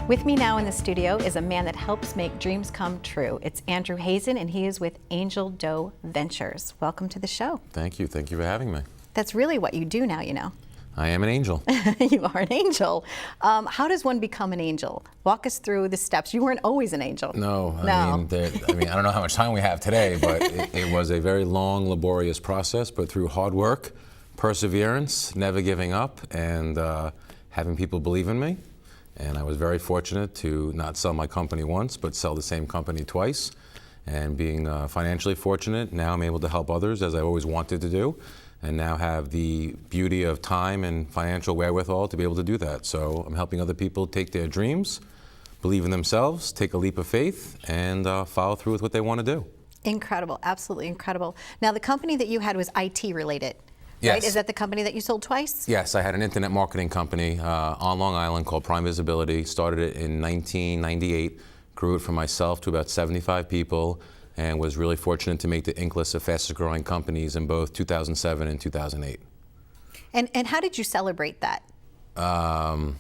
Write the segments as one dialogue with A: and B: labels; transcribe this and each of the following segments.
A: With me now in the studio is a man that helps make dreams come true. It's Andrew Hazen, and he is with Angel Doe Ventures. Welcome to the show.
B: Thank you. Thank you for having me.
A: That's really what you do now, you know.
B: I am an angel.
A: You are an angel. How does one become an angel? Walk us through the steps. You weren't always an angel.
B: No. I mean, I don't know how much time we have today, but it was a very long, laborious process, but through hard work, perseverance, never giving up, and having people believe in me. And I was very fortunate to not sell my company once, but sell the same company twice. And being financially fortunate, now I'm able to help others as I always wanted to do, and now have the beauty of time and financial wherewithal to be able to do that. So I'm helping other people take their dreams, believe in themselves, take a leap of faith, and follow through with what they want to do.
A: Incredible, absolutely incredible. Now, the company that you had was IT related.
B: Yes.
A: Right? Is that the company that you sold twice?
B: Yes, I had an internet marketing company on Long Island called Prime Visibility. Started it in 1998, grew it from myself to about 75 people, and was really fortunate to make the Inc. list of fastest growing companies in both 2007 and 2008.
A: And how did you celebrate that?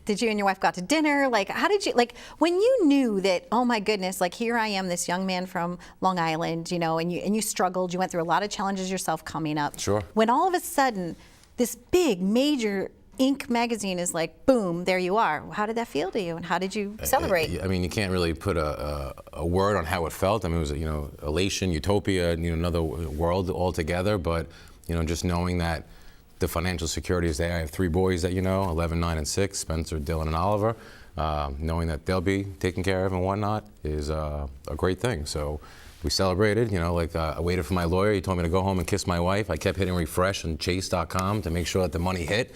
A: Did you and your wife go out to dinner? Like, how did you, like, when you knew that, oh my goodness, like here I am, this young man from Long Island, you know, and you struggled, you went through a lot of challenges yourself coming up.
B: Sure.
A: When all of a sudden, this big, major Inc. magazine is like, boom, there you are. How did that feel to you, and how did you celebrate?
B: I mean, you can't really put a word on how it felt. I mean, it was, elation, utopia, another world altogether. But, just knowing that the financial security is there. I have 3 boys that 11, 9, and 6, Spencer, Dylan, and Oliver. Knowing that they'll be taken care of and whatnot is a great thing. So we celebrated, I waited for my lawyer. He told me to go home and kiss my wife. I kept hitting refresh on chase.com to make sure that the money hit.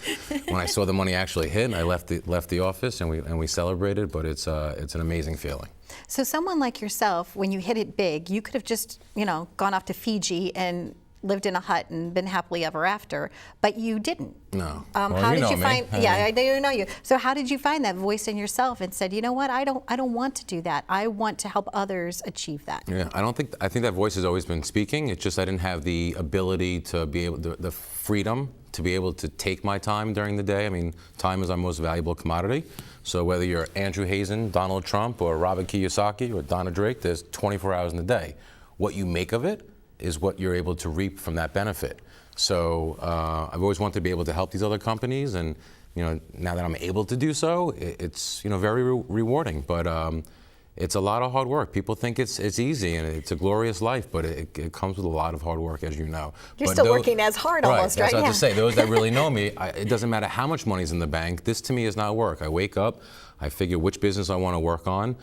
B: When I saw the money actually hit, I left the office and we celebrated, but it's an amazing feeling.
A: So someone like yourself, when you hit it big, you could have just, gone off to Fiji and lived in a hut and been happily ever after, but you didn't.
B: No.
A: How did you find?
B: Me.
A: Yeah, I do know you. So how did you find that voice in yourself and said, you know what, I don't want to do that. I want to help others achieve that.
B: Yeah, I think that voice has always been speaking. It's just I didn't have the ability to be able, the freedom to be able to take my time during the day. I mean, time is our most valuable commodity. So whether you're Andrew Hazen, Donald Trump, or Robert Kiyosaki, or Donna Drake, there's 24 hours in the day. What you make of it is what you're able to reap from that benefit. So I've always wanted to be able to help these other companies, and now that I'm able to do so, it's very rewarding. But it's a lot of hard work. People think it's easy and it's a glorious life, but it comes with a lot of hard work, as you know.
A: You're still working as hard almost, right?
B: That's what I have to say. Those that really know me, it doesn't matter how much money's in the bank. This to me is not work. I wake up, I figure which business I want to work on.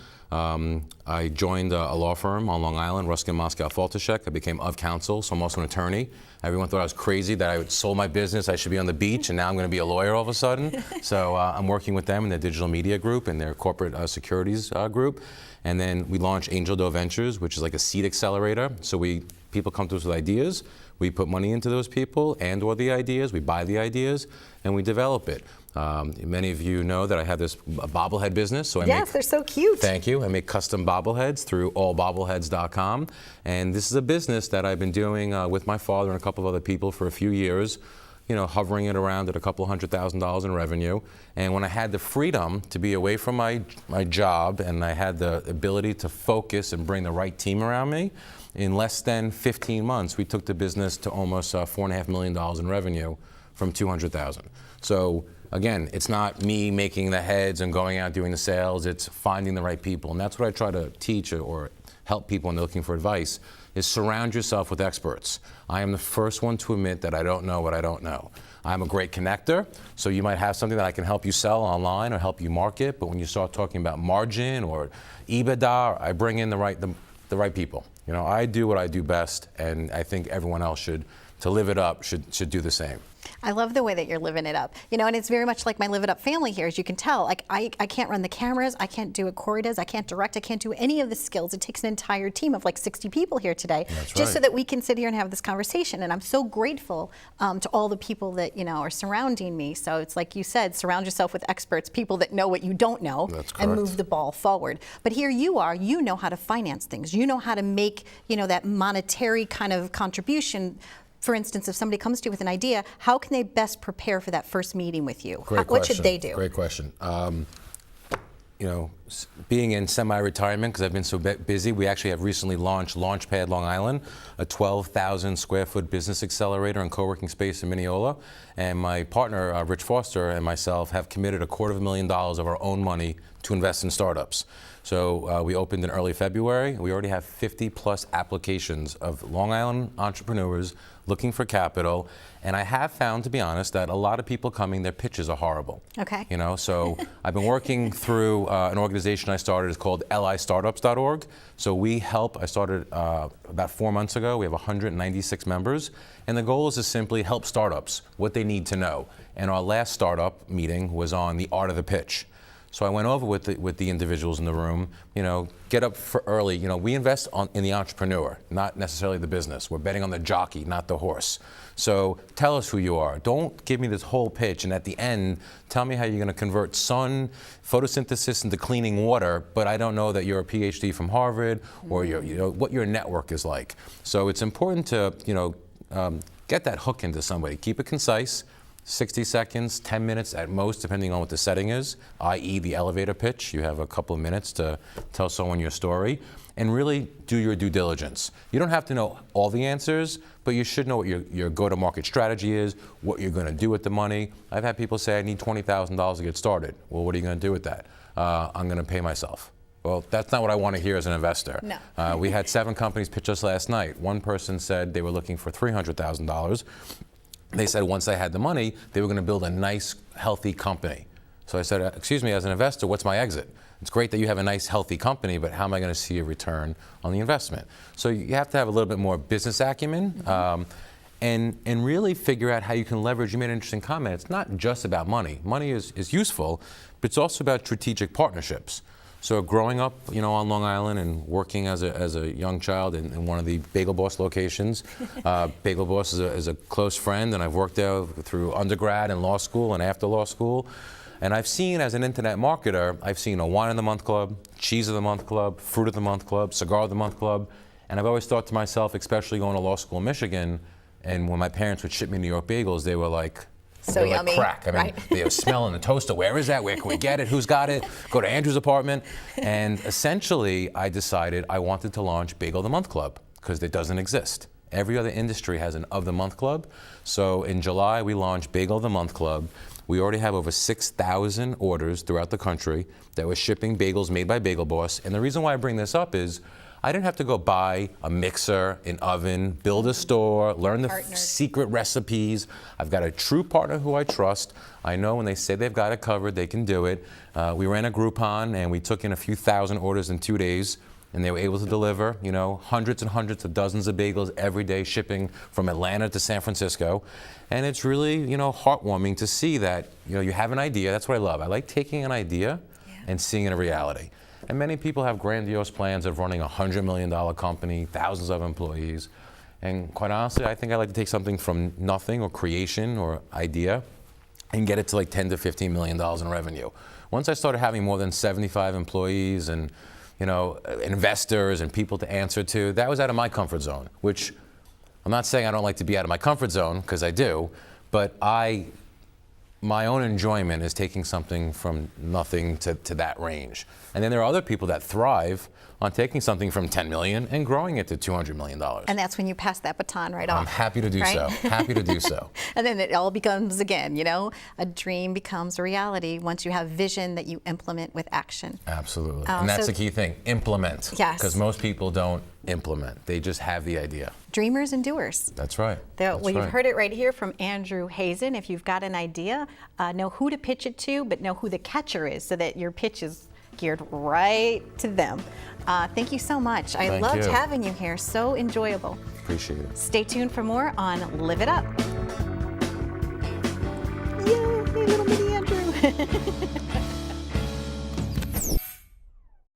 B: I joined a law firm on Long Island, Ruskin, Moscow, Faltashek. I became of counsel, so I'm also an attorney. Everyone thought I was crazy, that I sold my business, I should be on the beach, and now I'm going to be a lawyer all of a sudden. So I'm working with them in their digital media group and their corporate securities group. And then we launched Angel Doe Ventures, which is like a seed accelerator. So people come to us with ideas. We put money into those people and/or the ideas. We buy the ideas and we develop it. Many of you know that I have this bobblehead business. So
A: yes, they're so cute.
B: Thank you. I make custom bobbleheads through allbobbleheads.com. And this is a business that I've been doing with my father and a couple of other people for a few years, hovering it around at a couple $100,000 in revenue. And when I had the freedom to be away from my job, and I had the ability to focus and bring the right team around me, in less than 15 months, we took the business to almost $4.5 million in revenue from 200,000. So again, it's not me making the heads and going out doing the sales, it's finding the right people. And that's what I try to teach or help people when they're looking for advice, is surround yourself with experts. I am the first one to admit that I don't know what I don't know. I'm a great connector, so you might have something that I can help you sell online or help you market, but when you start talking about margin or EBITDA, I bring in the right people. I do what I do best, and I think everyone else to live it up, should do the same.
A: I love the way that you're living it up. And it's very much like my Live It Up family here, as you can tell. Like, I can't run the cameras, I can't do what Corey does, I can't direct, I can't do any of the skills. It takes an entire team of like 60 people here today, just so that we can sit here and have this conversation. And I'm so grateful to all the people that, are surrounding me. So it's like you said, surround yourself with experts, people that know what you don't know, and move the ball forward. But here you are, you know how to finance things. You know how to make, that monetary kind of contribution. For instance, if somebody comes to you with an idea, how can they best prepare for that first meeting with you?
B: Great question.
A: What should they do?
B: Great question. being in semi-retirement, because I've been so busy, we actually have recently launched Launchpad Long Island, a 12,000 square foot business accelerator and co-working space in Mineola. And my partner, Rich Foster, and myself have committed $250,000 of our own money to invest in startups. So we opened in early February. We already have 50 plus applications of Long Island entrepreneurs looking for capital. And I have found, to be honest, that a lot of people coming, their pitches are horrible.
A: Okay.
B: You know, so I've been working through an organization I started. It's called listartups.org. So we help. I started about 4 months ago. We have 196 members. And the goal is to simply help startups, what they need to know. And our last startup meeting was on the art of the pitch. So I went over with the individuals in the room, you know, get up for early. You know, we invest in the entrepreneur, not necessarily the business. We're betting on the jockey, not the horse. So tell us who you are. Don't give me this whole pitch, and at the end, tell me how you're going to convert sun, photosynthesis into cleaning water, but I don't know that you're a PhD from Harvard or what your network is like. So it's important to, get that hook into somebody. Keep it concise. 60 seconds, 10 minutes at most, depending on what the setting is, i.e. the elevator pitch. You have a couple of minutes to tell someone your story, and really do your due diligence. You don't have to know all the answers, but you should know what your go-to-market strategy is, what you're going to do with the money. I've had people say, I need $20,000 to get started. Well, what are you going to do with that? I'm going to pay myself. Well, that's not what I want to hear as an investor.
A: No.
B: We had 7 companies pitch us last night. One person said they were looking for $300,000. They said once they had the money, they were going to build a nice, healthy company. So I said, excuse me, as an investor, what's my exit? It's great that you have a nice, healthy company, but how am I going to see a return on the investment? So you have to have a little bit more business acumen and really figure out how you can leverage. You made an interesting comment. It's not just about money. Money is useful, but it's also about strategic partnerships. So growing up, on Long Island and working as a young child in one of the Bagel Boss locations, Bagel Boss is a close friend, and I've worked there through undergrad and law school and after law school. And I've seen, as an internet marketer, I've seen a Wine of the Month Club, Cheese of the Month Club, Fruit of the Month Club, Cigar of the Month Club. And I've always thought to myself, especially going to law school in Michigan, and when my parents would ship me New York bagels, they were like,
A: so yummy.
B: Like crack. I mean, they were smelling the toaster. Where is that? Where can we get it? Who's got it? Go to Andrew's apartment. And essentially, I decided I wanted to launch Bagel of the Month Club because it doesn't exist. Every other industry has an of the month club. So in July, we launched Bagel of the Month Club. We already have over 6,000 orders throughout the country that we're shipping bagels made by Bagel Boss. And the reason why I bring this up is I didn't have to go buy a mixer, an oven, build a store, learn the secret recipes. I've got a true partner who I trust. I know when they say they've got it covered, they can do it. We ran a Groupon, and we took in a few thousand orders in 2 days, and they were able to deliver, hundreds and hundreds of dozens of bagels every day, shipping from Atlanta to San Francisco. And it's really, heartwarming to see that, you have an idea. That's what I love. I like taking an idea and seeing it in reality. And many people have grandiose plans of running a $100 million company, thousands of employees. And quite honestly, I think I like to take something from nothing or creation or idea and get it to like $10 to $15 million in revenue. Once I started having more than 75 employees and investors and people to answer to, that was out of my comfort zone, which I'm not saying I don't like to be out of my comfort zone, because I do, but my own enjoyment is taking something from nothing to that range. And then there are other people that thrive on taking something from 10 million and growing it to $200 million.
A: And that's when you pass that baton right off.
B: I'm happy to do so. Happy to do so.
A: And then it all becomes, again, a dream becomes a reality once you have vision that you implement with action.
B: Absolutely. And that's the key thing, implement.
A: Yes.
B: Because most people don't implement. They just have the idea.
A: Dreamers and doers.
B: That's right.
A: You've heard it right here from Andrew Hazen. If you've got an idea, know who to pitch it to, but know who the catcher is so that your pitch is geared right to them. Thank you so much. I loved having you here. So enjoyable.
B: Appreciate it.
A: Stay tuned for more on Live It Up. Yay, little mini Andrew.